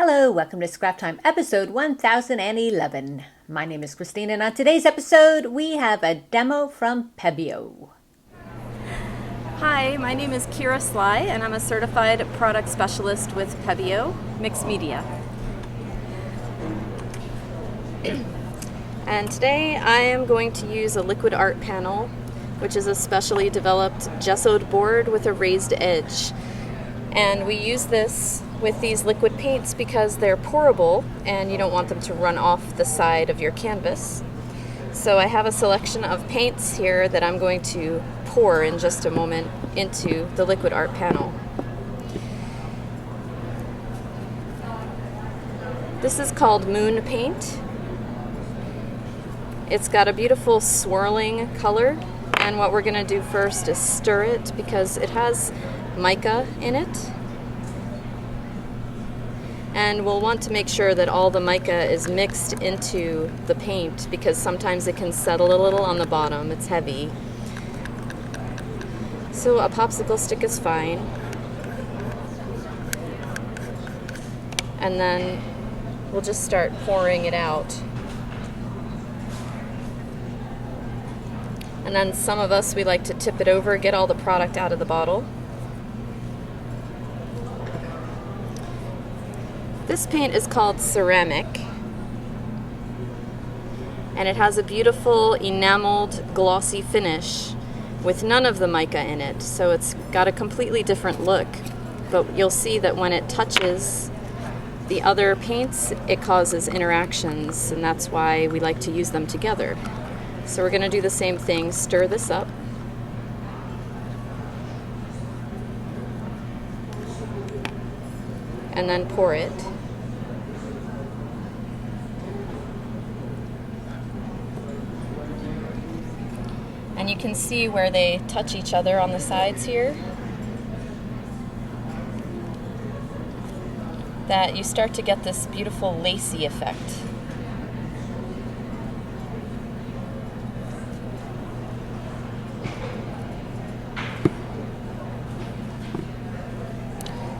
Hello, welcome to Scrap Time, episode 1011. My name is Christine, and on today's episode, we have a demo from Pebeo. Hi, my name is Kira Sly, and I'm a certified product specialist with Pebeo Mixed Media. And today I am going to use a liquid art panel, which is a specially developed gessoed board with a raised edge. And we use this with these liquid paints because they're pourable and you don't want them to run off the side of your canvas. So I have a selection of paints here that I'm going to pour in just a moment into the liquid art panel. This is called Moon Paint. It's got a beautiful swirling color, and what we're going to do first is stir it because it has mica in it. And we'll want to make sure that all the mica is mixed into the paint because sometimes it can settle a little on the bottom. It's heavy. So a popsicle stick is fine. And then we'll just start pouring it out. And then some of us, we like to tip it over, get all the product out of the bottle. This paint is called Ceramic, and it has a beautiful enameled glossy finish with none of the mica in it, so it's got a completely different look. But you'll see that when it touches the other paints, it causes interactions, and that's why we like to use them together. So we're going to do the same thing, stir this up. And then pour it. And you can see where they touch each other on the sides here, that you start to get this beautiful lacy effect.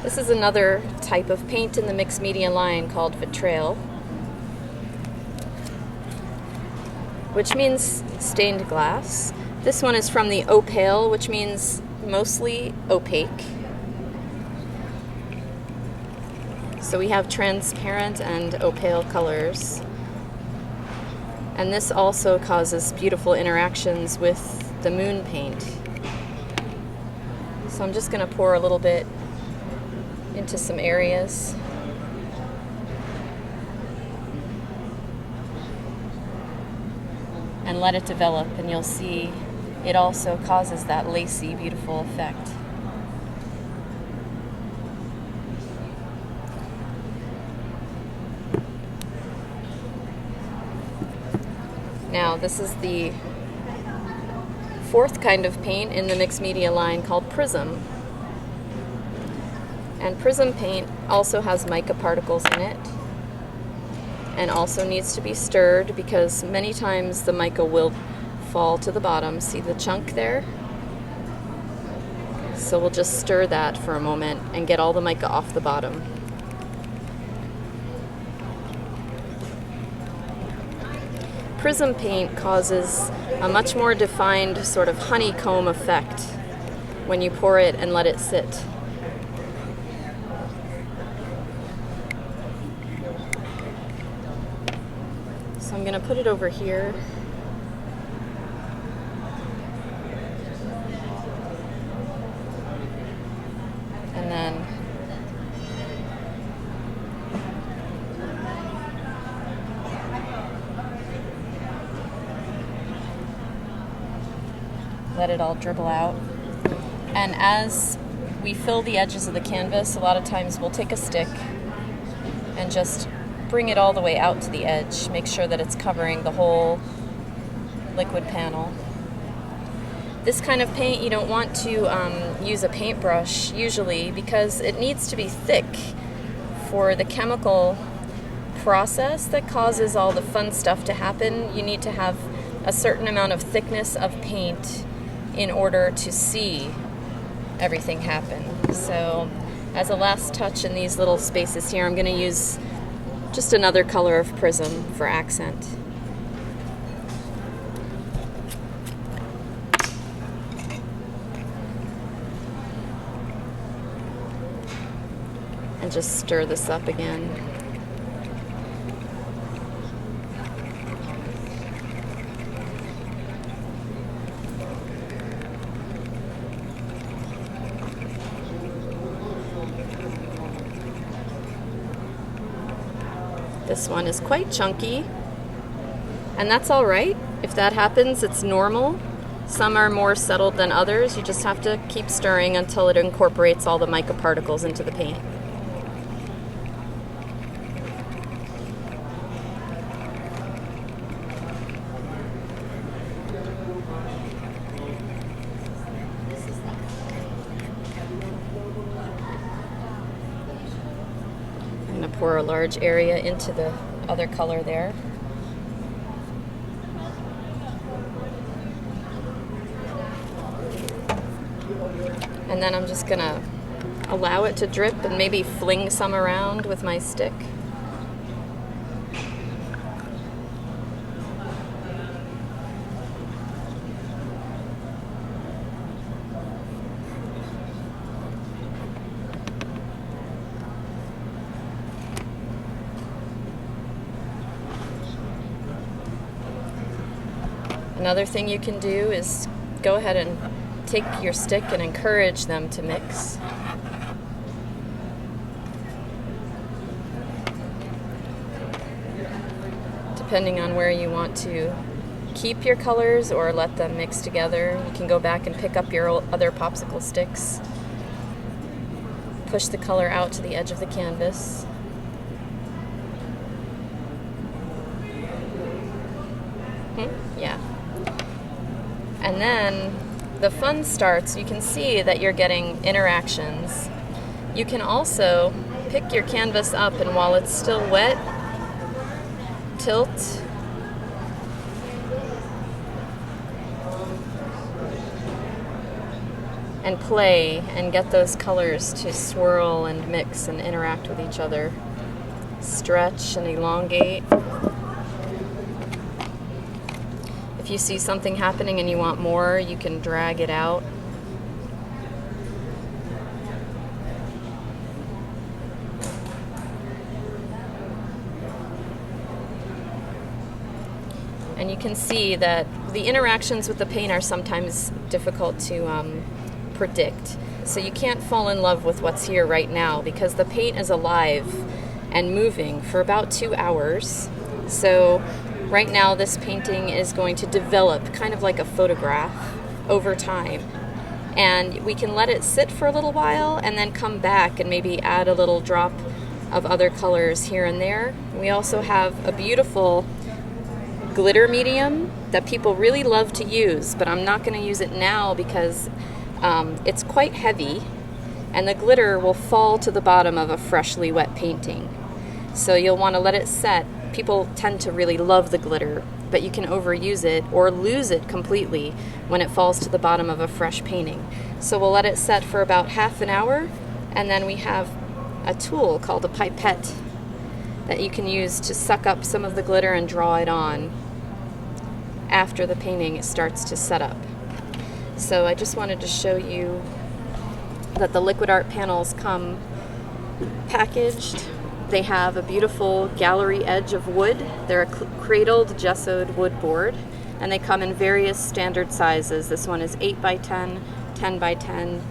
This is another type of paint in the mixed media line called Betrayal, which means stained glass. This one is from the opaque, which means mostly opaque. So we have transparent and opaque colors. And this also causes beautiful interactions with the moon paint. So I'm just going to pour a little bit into some areas. And let it develop, and you'll see it also causes that lacy, beautiful effect. Now, this is the fourth kind of paint in the mixed media line called Prism. And Prism paint also has mica particles in it, and also needs to be stirred because many times the mica will fall to the bottom. See the chunk there? So we'll just stir that for a moment and get all the mica off the bottom. Prism paint causes a much more defined sort of honeycomb effect when you pour it and let it sit. So I'm going to put it over here. And then let it all dribble out. And as we fill the edges of the canvas, a lot of times we'll take a stick and just bring it all the way out to the edge. Make sure that it's covering the whole liquid panel. This kind of paint, you don't want to use a paintbrush usually because it needs to be thick for the chemical process that causes all the fun stuff to happen. You need to have a certain amount of thickness of paint in order to see everything happen. So As a last touch in these little spaces here, I'm going to use just another color of prism for accent. And just stir this up again. This one is quite chunky, and that's all right. If that happens, it's normal. Some are more settled than others. You just have to keep stirring until it incorporates all the mica particles into the paint. I'm going to pour a large area into the other color there. And then I'm just going to allow it to drip and maybe fling some around with my stick. Another thing you can do is go ahead and take your stick and encourage them to mix. Depending on where you want to keep your colors or let them mix together, you can go back and pick up your other popsicle sticks. Push the color out to the edge of the canvas. Yeah. And then the fun starts. You can see that you're getting interactions. You can also pick your canvas up, and while it's still wet, tilt and play and get those colors to swirl and mix and interact with each other. Stretch and elongate. If you see something happening and you want more, you can drag it out. And you can see that the interactions with the paint are sometimes difficult to predict. So you can't fall in love with what's here right now because the paint is alive and moving for about 2 hours. So right now, this painting is going to develop kind of like a photograph over time. And we can let it sit for a little while and then come back and maybe add a little drop of other colors here and there. We also have a beautiful glitter medium that people really love to use, but I'm not going to use it now because it's quite heavy and the glitter will fall to the bottom of a freshly wet painting. So you'll want to let it set. People tend to really love the glitter, but you can overuse it or lose it completely when it falls to the bottom of a fresh painting. So we'll let it set for about half an hour, and then we have a tool called a pipette that you can use to suck up some of the glitter and draw it on after the painting starts to set up. So I just wanted to show you that the liquid art panels come packaged. They have a beautiful gallery edge of wood. They're a cradled gessoed wood board, and they come in various standard sizes. This one is 8 by 10, 10 by 10,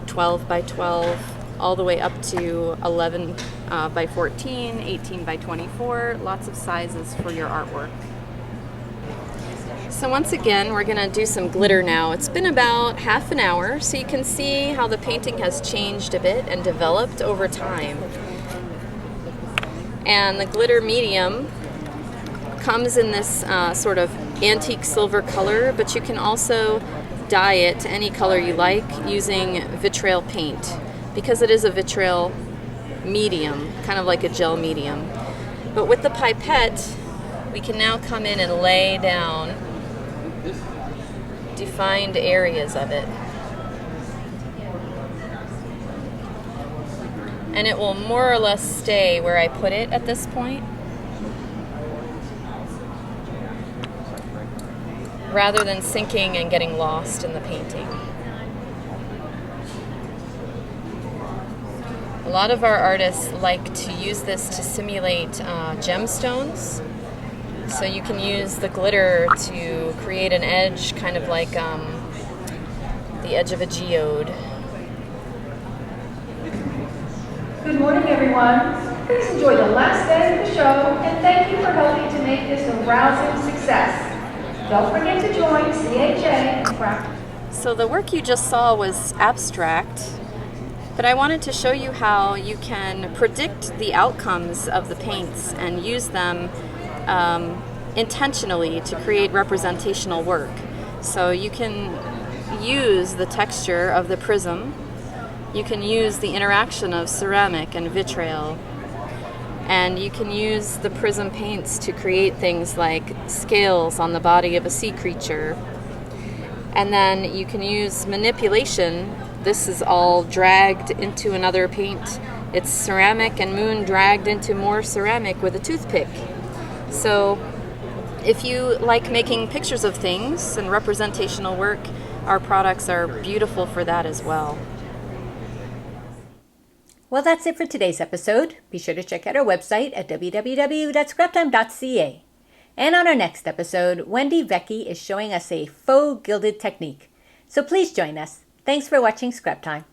12 by 12, all the way up to 11 by 14, 18 by 24, lots of sizes for your artwork. So once again, we're going to do some glitter now. It's been about half an hour, so you can see how the painting has changed a bit and developed over time. And the glitter medium comes in this sort of antique silver color, but you can also dye it to any color you like using Betrayal paint, because it is a Betrayal medium, kind of like a gel medium. But with the pipette, we can now come in and lay down defined areas of it. and it will more or less stay where I put it at this point, rather than sinking and getting lost in the painting. A lot of our artists like to use this to simulate gemstones. So you can use the glitter to create an edge, kind of like the edge of a geode. Good morning, everyone. Please enjoy the last day of the show, and thank you for helping to make this a rousing success. Don't forget to join CHA and craft. So the work you just saw was abstract, but I wanted to show you how you can predict the outcomes of the paints and use them intentionally to create representational work. So you can use the texture of the prism, you can use the interaction of ceramic and vitriol, and you can use the prism paints to create things like scales on the body of a sea creature. And then you can use manipulation. This is all dragged into another paint. It's ceramic and moon dragged into more ceramic with a toothpick. So if you like making pictures of things and representational work, our products are beautiful for that as well. Well, that's it for today's episode. Be sure to check out our website at www.scraptime.ca. And on our next episode, Wendy Vecchi is showing us a faux gilded technique. So please join us. Thanks for watching Scrap Time.